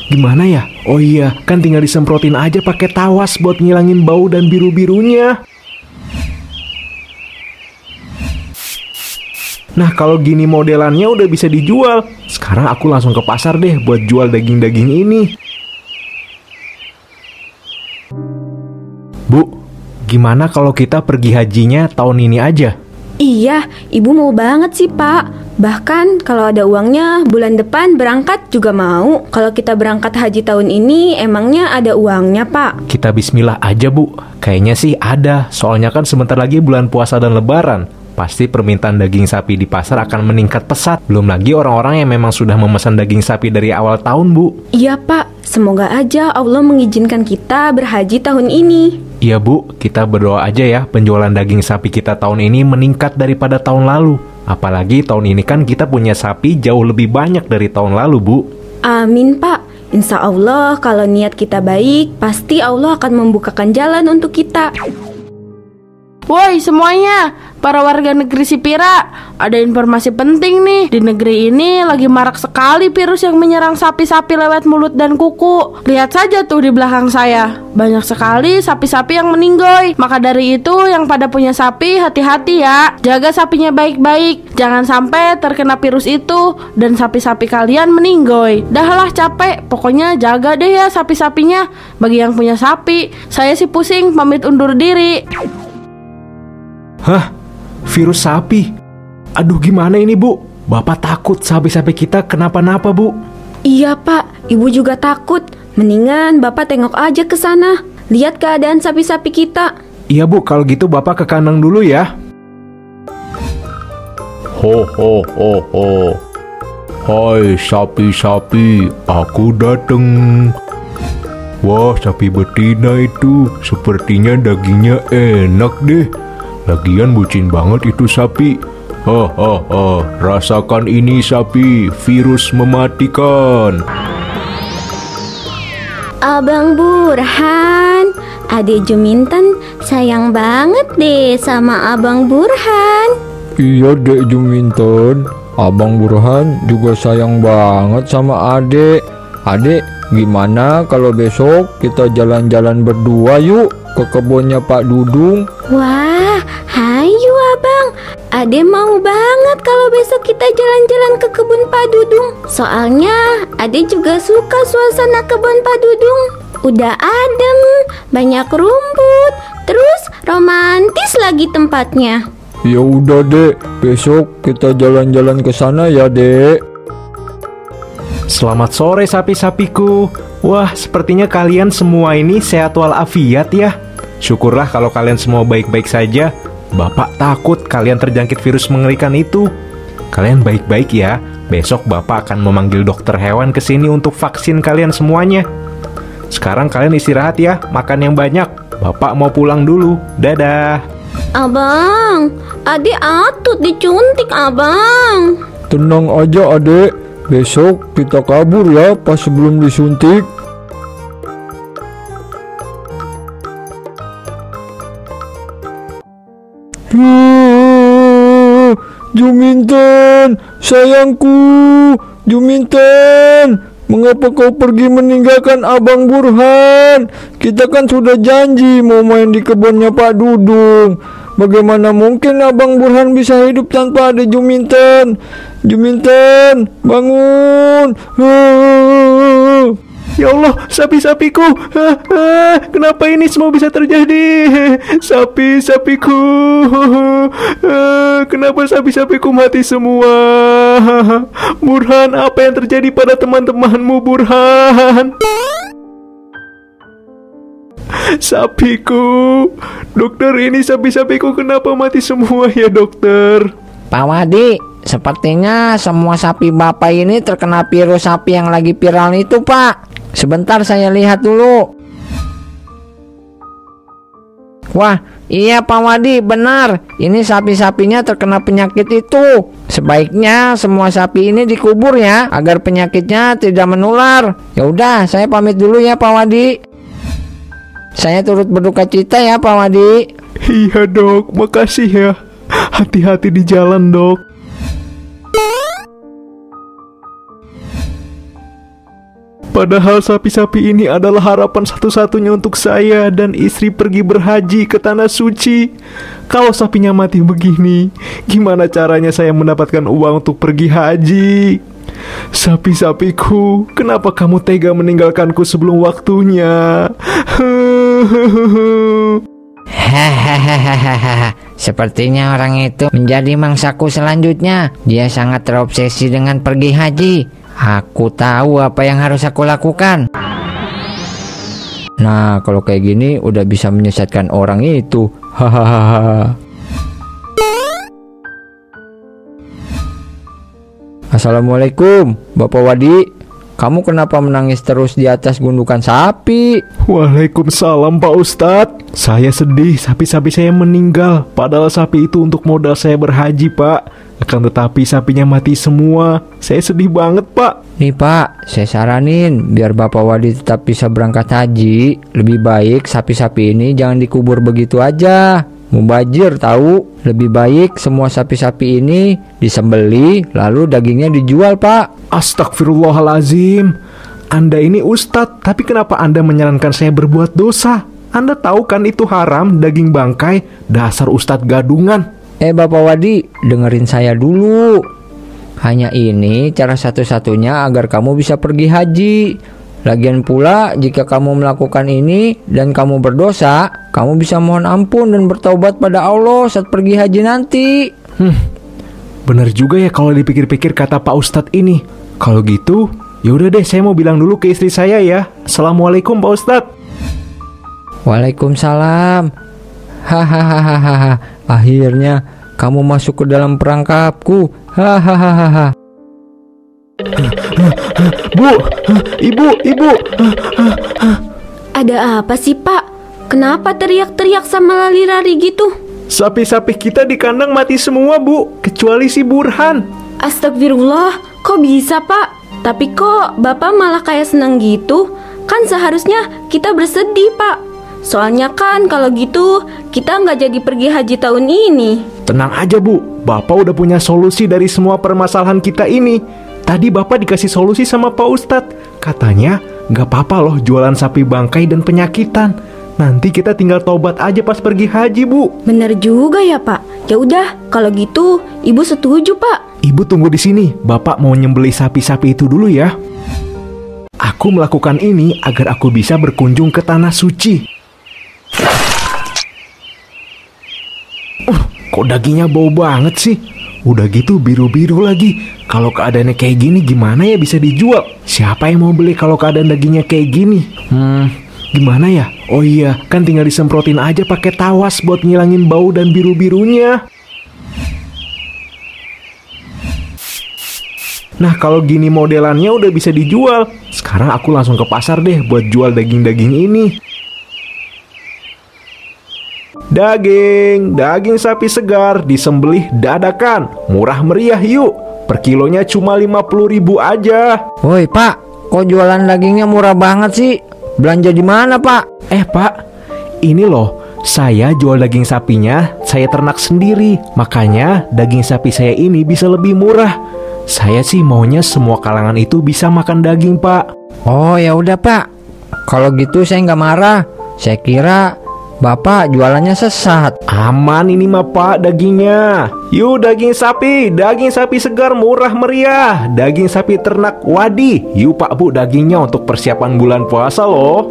Gimana ya? Oh iya, kan tinggal disemprotin aja pakai tawas buat ngilangin bau dan biru-birunya. Nah, kalau gini modelannya udah bisa dijual. Sekarang aku langsung ke pasar deh buat jual daging-daging ini. Bu, gimana kalau kita pergi hajinya tahun ini aja? Iya, ibu mau banget sih, Pak. Bahkan kalau ada uangnya bulan depan berangkat juga mau. Kalau kita berangkat haji tahun ini emangnya ada uangnya, Pak? Kita bismillah aja, Bu. Kayaknya sih ada. Soalnya kan sebentar lagi bulan puasa dan lebaran. Pasti permintaan daging sapi di pasar akan meningkat pesat. Belum lagi orang-orang yang memang sudah memesan daging sapi dari awal tahun, Bu. Iya, Pak. Semoga aja Allah mengizinkan kita berhaji tahun ini. Iya, Bu. Kita berdoa aja ya penjualan daging sapi kita tahun ini meningkat daripada tahun lalu. Apalagi tahun ini kan kita punya sapi jauh lebih banyak dari tahun lalu, Bu. Amin, Pak. Insya Allah kalau niat kita baik, pasti Allah akan membukakan jalan untuk kita. Woi semuanya, para warga negeri Sipira, ada informasi penting nih. Di negeri ini lagi marak sekali virus yang menyerang sapi-sapi lewat mulut dan kuku. Lihat saja tuh di belakang saya, banyak sekali sapi-sapi yang meninggoy. Maka dari itu yang pada punya sapi hati-hati ya. Jaga sapinya baik-baik, jangan sampai terkena virus itu dan sapi-sapi kalian meninggoy. Dahlah capek, pokoknya jaga deh ya sapi-sapinya. Bagi yang punya sapi, saya sih pusing, pamit undur diri. Hah? Virus sapi? Aduh, gimana ini, Bu? Bapak takut sapi-sapi kita kenapa-napa, Bu. Iya, Pak. Ibu juga takut. Mendingan Bapak tengok aja ke sana. Lihat keadaan sapi-sapi kita. Iya, Bu. Kalau gitu Bapak ke kandang dulu ya. Ho ho ho ho. Hai sapi-sapi, aku dateng. Wah, sapi betina itu sepertinya dagingnya enak deh. Lagian bucin banget itu sapi. Hahaha, rasakan ini sapi, virus mematikan. Abang Burhan, Ade Juminten sayang banget deh sama Abang Burhan. Iya Dek Juminten, Abang Burhan juga sayang banget sama Ade. Ade, gimana kalau besok kita jalan-jalan berdua yuk ke kebunnya Pak Dudung? Wah, hayu Abang. Ade mau banget kalau besok kita jalan-jalan ke kebun Pak Dudung. Soalnya Ade juga suka suasana kebun Pak Dudung. Udah adem, banyak rumput, terus romantis lagi tempatnya. Ya udah Dek, besok kita jalan-jalan ke sana ya Dek. Selamat sore sapi-sapiku. Wah, sepertinya kalian semua ini sehat walafiat ya. Syukurlah kalau kalian semua baik-baik saja. Bapak takut kalian terjangkit virus mengerikan itu. Kalian baik-baik ya. Besok Bapak akan memanggil dokter hewan ke sini untuk vaksin kalian semuanya. Sekarang kalian istirahat ya, makan yang banyak. Bapak mau pulang dulu. Dadah. Abang, Ade atut dicuntik Abang. Tenang aja Adek, besok kita kabur ya pas sebelum disuntik. Juminten, sayangku, Juminten, mengapa kau pergi meninggalkan Abang Burhan? Kita kan sudah janji mau main di kebunnya Pak Dudung. Bagaimana mungkin Abang Burhan bisa hidup tanpa ada Juminten? Juminten, bangun. Ya Allah, sapi-sapiku. Kenapa ini semua bisa terjadi? Sapi-sapiku. Kenapa sapi-sapiku mati semua? Burhan, apa yang terjadi pada teman-temanmu, Burhan? Sapiku. Dokter, ini sapi-sapiku kenapa mati semua ya, dokter? Pak Wadi, sepertinya semua sapi Bapak ini terkena virus sapi yang lagi viral itu, Pak. Sebentar saya lihat dulu. Wah, iya Pak Wadi, benar. Ini sapi-sapinya terkena penyakit itu. Sebaiknya semua sapi ini dikubur ya, agar penyakitnya tidak menular. Ya udah, saya pamit dulu ya Pak Wadi. Saya turut berduka cita ya Pak Wadi. Iya dok, makasih ya. Hati-hati di jalan dok. Padahal sapi-sapi ini adalah harapan satu-satunya untuk saya dan istri pergi berhaji ke tanah suci. Kalau sapinya mati begini, gimana caranya saya mendapatkan uang untuk pergi haji? Sapi-sapiku, kenapa kamu tega meninggalkanku sebelum waktunya? Hahaha, sepertinya orang itu menjadi mangsaku selanjutnya. Dia sangat terobsesi dengan pergi haji. Aku tahu apa yang harus aku lakukan. Nah, kalau kayak gini udah bisa menyesatkan orang itu. Hahaha. Assalamualaikum, Bapak Wadi. Kamu kenapa menangis terus di atas gundukan sapi? Waalaikumsalam Pak Ustadz. Saya sedih sapi-sapi saya meninggal. Padahal sapi itu untuk modal saya berhaji Pak. Akan tetapi sapinya mati semua. Saya sedih banget Pak. Nih Pak, saya saranin biar Bapak Wadi tetap bisa berangkat haji. Lebih baik sapi-sapi ini jangan dikubur begitu aja. Mubazir tahu. Lebih baik semua sapi-sapi ini disembeli lalu dagingnya dijual Pak. Astagfirullahalazim. Anda ini Ustadz, tapi kenapa Anda menyarankan saya berbuat dosa? Anda tahu kan itu haram, daging bangkai. Dasar Ustadz gadungan. Bapak Wadi, dengerin saya dulu. Hanya ini cara satu-satunya agar kamu bisa pergi haji. Lagian pula jika kamu melakukan ini dan kamu berdosa, kamu bisa mohon ampun dan bertaubat pada Allah saat pergi haji nanti. Bener juga ya kalau dipikir-pikir kata Pak Ustadz ini. Kalau gitu, yaudah deh saya mau bilang dulu ke istri saya ya. Assalamualaikum Pak Ustadz. Waalaikumsalam. Hahaha. Akhirnya kamu masuk ke dalam perangkapku. Hahaha. Bu, ibu. Ada apa sih Pak? Kenapa teriak-teriak sama lari-lari gitu? Sapi-sapi kita di kandang mati semua Bu, kecuali si Burhan. Astagfirullah, kok bisa Pak? Tapi kok Bapak malah kayak seneng gitu? Kan seharusnya kita bersedih Pak. Soalnya kan kalau gitu kita nggak jadi pergi haji tahun ini. Tenang aja Bu, Bapak udah punya solusi dari semua permasalahan kita ini. Tadi Bapak dikasih solusi sama Pak Ustadz. Katanya nggak apa-apa loh jualan sapi bangkai dan penyakitan. Nanti kita tinggal tobat aja pas pergi haji Bu. Bener juga ya Pak. Ya udah, kalau gitu Ibu setuju Pak. Ibu tunggu di sini. Bapak mau nyembelih sapi-sapi itu dulu ya. Aku melakukan ini agar aku bisa berkunjung ke tanah suci. Kok dagingnya bau banget sih? Udah gitu biru-biru lagi. Kalau keadaannya kayak gini gimana ya bisa dijual? Siapa yang mau beli kalau keadaan dagingnya kayak gini? Gimana ya? Oh iya, kan tinggal disemprotin aja pakai tawas buat ngilangin bau dan biru-birunya. Nah, kalau gini modelannya udah bisa dijual. Sekarang aku langsung ke pasar deh buat jual daging-daging ini. Daging sapi segar disembelih dadakan. Murah meriah yuk. Per kilonya cuma 50.000 aja. Woi Pak, kok jualan dagingnya murah banget sih? Belanja di mana Pak? Pak, ini loh, saya jual daging sapinya, saya ternak sendiri. Makanya daging sapi saya ini bisa lebih murah. Saya sih maunya semua kalangan itu bisa makan daging Pak. Oh ya udah Pak, kalau gitu saya nggak marah. Saya kira Bapak jualannya sesat. Aman ini mah Pak dagingnya. Yuk daging sapi segar murah meriah. Daging sapi ternak Wadi. Yuk Pak Bu dagingnya untuk persiapan bulan puasa loh.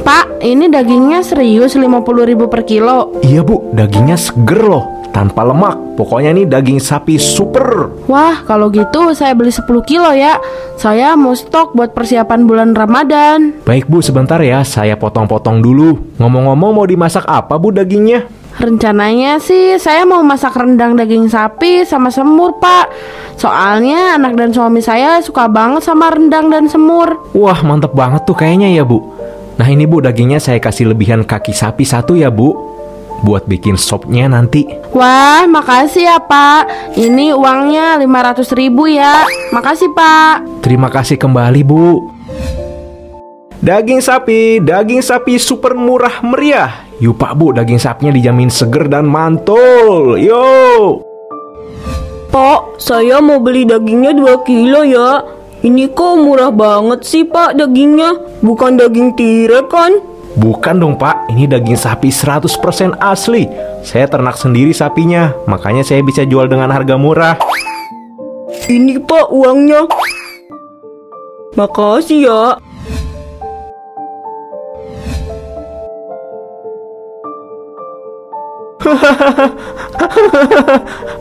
Pak, ini dagingnya serius 50.000 per kilo. Iya Bu, dagingnya seger loh, tanpa lemak. Pokoknya nih daging sapi super. Wah, kalau gitu saya beli 10 kilo ya. Saya mau stok buat persiapan bulan Ramadan. Baik Bu, sebentar ya, saya potong-potong dulu. Ngomong-ngomong mau dimasak apa Bu dagingnya? Rencananya sih saya mau masak rendang daging sapi sama semur Pak. Soalnya anak dan suami saya suka banget sama rendang dan semur. Wah mantep banget tuh kayaknya ya Bu. Nah ini Bu dagingnya saya kasih lebihan kaki sapi 1 ya Bu, buat bikin sopnya nanti. Wah makasih ya Pak. Ini uangnya 500.000 ya. Makasih Pak. Terima kasih kembali Bu. Daging sapi super murah meriah. Yuk Pak Bu, daging sapinya dijamin seger dan mantul. Yo. Pak, saya mau beli dagingnya 2 kilo ya. Ini kok murah banget sih Pak dagingnya. Bukan daging tirai kan? Bukan dong Pak, ini daging sapi 100% asli. Saya ternak sendiri sapinya, makanya saya bisa jual dengan harga murah. Ini Pak uangnya. Makasih ya.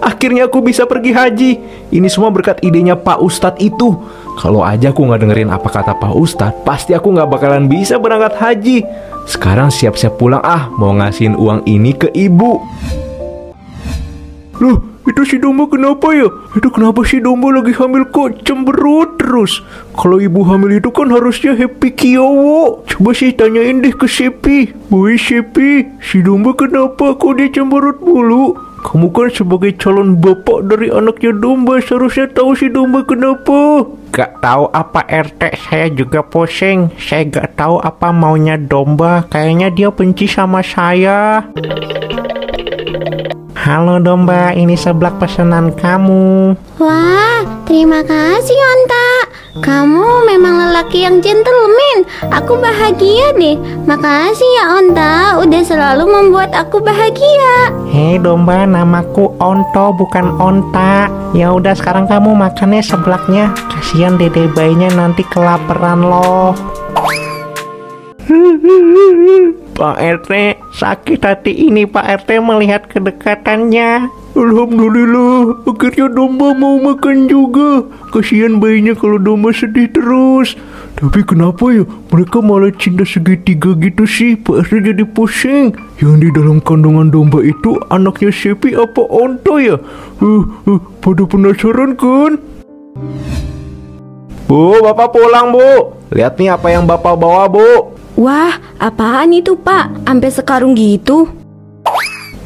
Akhirnya aku bisa pergi haji. Ini semua berkat idenya Pak Ustadz itu. Kalau aja aku nggak dengerin apa kata Pak Ustadz, pasti aku nggak bakalan bisa berangkat haji. Sekarang siap-siap pulang mau ngasihin uang ini ke ibu. Loh, itu si domba kenapa ya? Itu kenapa si domba lagi hamil kok cemberut terus? Kalau ibu hamil itu kan harusnya happy kiowo. Coba sih tanyain deh ke Sepi. Boy Sepi, si domba kenapa kok dia cemberut mulu? Kamu kan sebagai calon bapak dari anaknya domba, seharusnya tahu si domba kenapa. Gak tahu apa RT, saya juga pusing. Saya gak tahu apa maunya domba. Kayaknya dia benci sama saya. Halo domba, ini seblak pesanan kamu. Wah, terima kasih Onta. Kamu memang lelaki yang gentleman. Aku bahagia deh. Makasih ya Onta, udah selalu membuat aku bahagia. Hei domba, namaku Onto bukan Onta. Ya udah sekarang kamu makannya seblaknya. Kasihan dede bayinya nanti kelaparan loh. Pak RT, sakit hati ini Pak RT melihat kedekatannya. Alhamdulillah, akhirnya domba mau makan juga. Kasihan bayinya kalau domba sedih terus. Tapi kenapa ya mereka malah cinta segitiga gitu sih? Pak RT jadi pusing. Yang di dalam kandungan domba itu anaknya Sepi apa Onto ya? Pada penasaran kan? Bu, Bapak pulang Bu. Lihat nih apa yang Bapak bawa Bu. Wah, apaan itu Pak? Sampai sekarung gitu?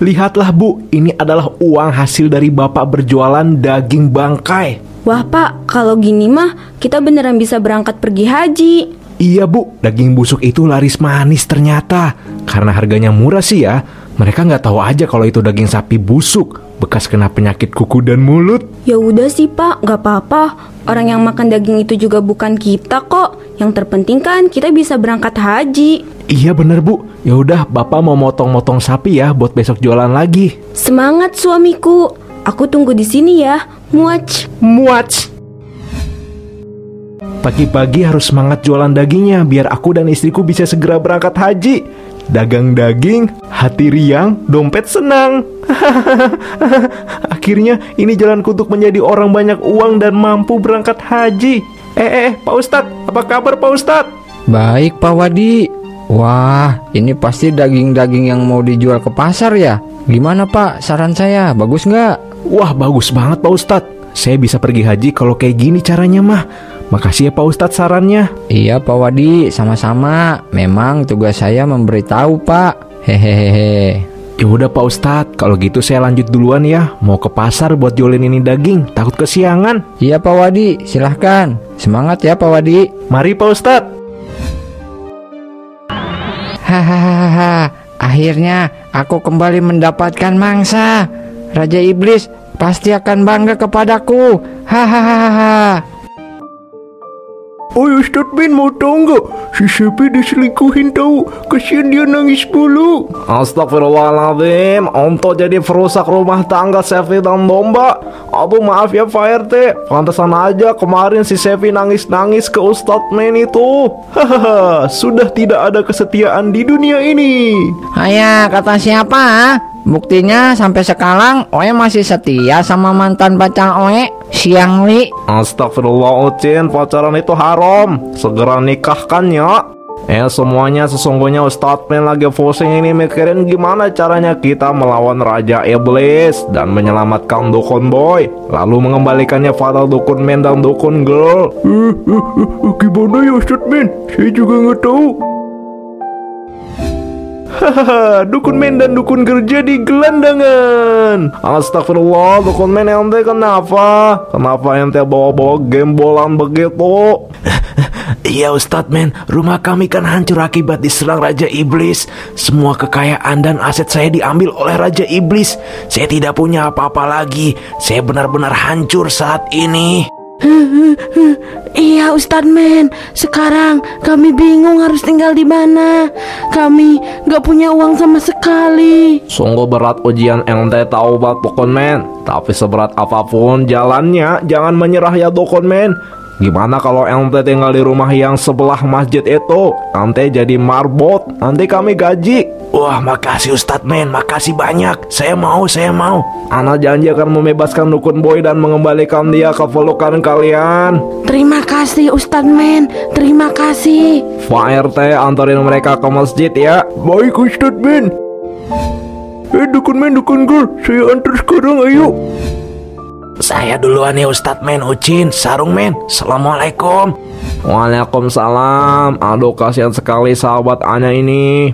Lihatlah Bu, ini adalah uang hasil dari Bapak berjualan daging bangkai. Wah Pak, kalau gini mah kita beneran bisa berangkat pergi haji. Iya Bu, daging busuk itu laris manis ternyata. Karena harganya murah sih ya. Mereka nggak tahu aja kalau itu daging sapi busuk, bekas kena penyakit kuku dan mulut. Ya udah sih Pak, nggak apa-apa. Orang yang makan daging itu juga bukan kita kok. Yang terpenting kan kita bisa berangkat haji. Iya bener Bu. Ya udah, Bapak mau motong-motong sapi ya buat besok jualan lagi. Semangat suamiku. Aku tunggu di sini ya. Muac. Pagi-pagi harus semangat jualan dagingnya biar aku dan istriku bisa segera berangkat haji. Dagang daging, hati riang, dompet senang. Akhirnya ini jalanku untuk menjadi orang banyak uang dan mampu berangkat haji. Pak Ustadz, apa kabar Pak Ustadz? Baik Pak Wadi. Wah, ini pasti daging-daging yang mau dijual ke pasar ya? Gimana Pak, saran saya, bagus nggak? Wah, bagus banget Pak Ustadz. Saya bisa pergi haji kalau kayak gini caranya mah. Makasih ya Pak Ustadz sarannya. Iya Pak Wadi, sama-sama. Memang tugas saya memberitahu Pak. Hehehe. Ya udah Pak Ustadz, kalau gitu saya lanjut duluan ya. Mau ke pasar buat jualin ini daging, takut kesiangan. Iya Pak Wadi, silahkan. Semangat ya Pak Wadi. Mari Pak Ustadz. Hahaha, akhirnya aku kembali mendapatkan mangsa. Raja Iblis pasti akan bangga kepadaku. Hahaha. Oh Ustadz Ben, mau tahu nggak? Si Sepi diselingkuhin tahu. Kasian dia nangis mulu. Astagfirullahaladzim, Onto jadi perusak rumah tangga Sepi dan domba. Aduh maaf ya Pak RT. Pantesan aja kemarin si Sepi nangis-nangis ke Ustadz Men itu. Hahaha, sudah tidak ada kesetiaan di dunia ini. Ayah, kata siapa? Buktinya sampai sekarang Oe masih setia sama mantan pacar Oe, Siang Li. Astagfirullahaladzim, pacaran itu haram. Segera nikahkan ya. Semuanya sesungguhnya Ustadz Men lagi pusing ini mikirin gimana caranya kita melawan Raja Iblis dan menyelamatkan Dukun Boy, lalu mengembalikannya pada Dukun Men dan Dukun Girl. Gimana ya Ustadz Men? Saya juga nggak tahu. Hahaha, Dukun Men dan Dukun Girl jadi gelandangan. Astagfirullah, Dukun Men ente kenapa? Kenapa ente bawa-bawa gembolan begitu? Iya Ustadz men, rumah kami kan hancur akibat diserang Raja Iblis. Semua kekayaan dan aset saya diambil oleh Raja Iblis. Saya tidak punya apa-apa lagi. Saya benar-benar hancur saat ini. Iya Ustadz men, sekarang kami bingung harus tinggal di mana. Kami gak punya uang sama sekali. Sungguh berat ujian ente tahu Pak Dukun men. Tapi seberat apapun jalannya, jangan menyerah ya Dukun men. Gimana kalau ente tinggal di rumah yang sebelah masjid itu? Ente jadi marbot, nanti kami gaji. Wah makasih Ustadz men, makasih banyak. Saya mau. Ana janji akan membebaskan Dukun Boy dan mengembalikan dia ke pelukan kalian. Terima kasih Ustadz men, terima kasih. Pak RT antarin mereka ke masjid ya. Baik Ustadz men. Dukun men, Dukun Girl, saya antar sekarang, ayo. Saya duluan ya Ustadz men, Ucin, Sarung men. Assalamualaikum. Waalaikumsalam. Aduh kasihan sekali sahabat Anya ini.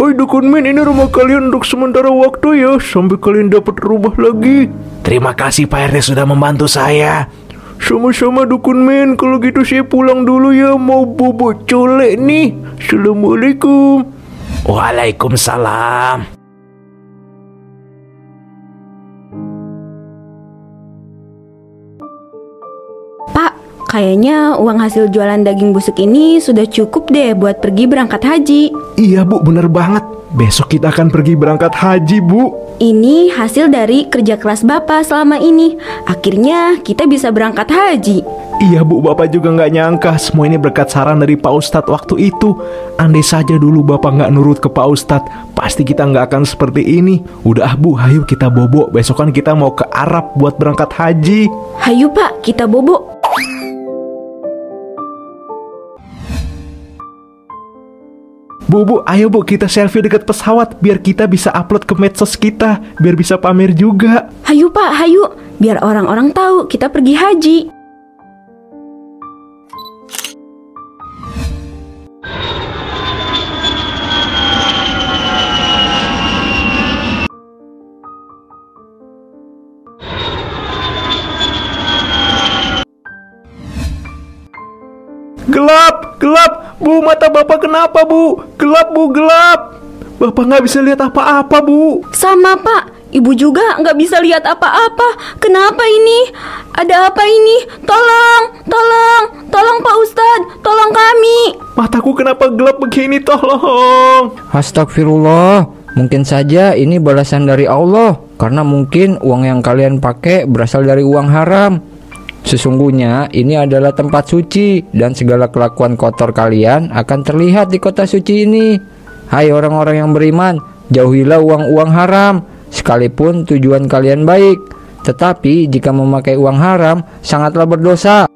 Oi Dukun men, ini rumah kalian untuk sementara waktu ya, sampai kalian dapat rumah lagi. Terima kasih Pak RT sudah membantu saya. Sama-sama Dukun men, kalau gitu saya pulang dulu ya, mau bobo colek nih. Assalamualaikum. Waalaikumsalam. Pak, kayaknya uang hasil jualan daging busuk ini sudah cukup deh buat pergi berangkat haji. Iya Bu, bener banget. Besok kita akan pergi berangkat haji Bu. Ini hasil dari kerja keras Bapak selama ini. Akhirnya kita bisa berangkat haji. Iya Bu, Bapak juga nggak nyangka semua ini berkat saran dari Pak Ustadz waktu itu. Andai saja dulu Bapak nggak nurut ke Pak Ustadz, pasti kita nggak akan seperti ini. Udah Bu, hayu kita bobo. Besok kan kita mau ke Arab buat berangkat haji. Hayu Pak, kita bobo. Bu, ayo Bu, kita selfie dekat pesawat biar kita bisa upload ke medsos kita, biar bisa pamer juga. Hayu Pak, hayu. Biar orang-orang tahu kita pergi haji. Gelap, Bu, mata Bapak kenapa Bu? Gelap Bu, gelap. Bapak nggak bisa lihat apa-apa Bu. Sama Pak, Ibu juga nggak bisa lihat apa-apa. Kenapa ini? Ada apa ini? Tolong Pak Ustadz, tolong kami. Mataku kenapa gelap begini, tolong. Astagfirullah, mungkin saja ini balasan dari Allah, karena mungkin uang yang kalian pakai berasal dari uang haram. Sesungguhnya ini adalah tempat suci dan segala kelakuan kotor kalian akan terlihat di kota suci ini. Hai orang-orang yang beriman, jauhilah uang-uang haram, sekalipun tujuan kalian baik. Tetapi jika memakai uang haram, sangatlah berdosa.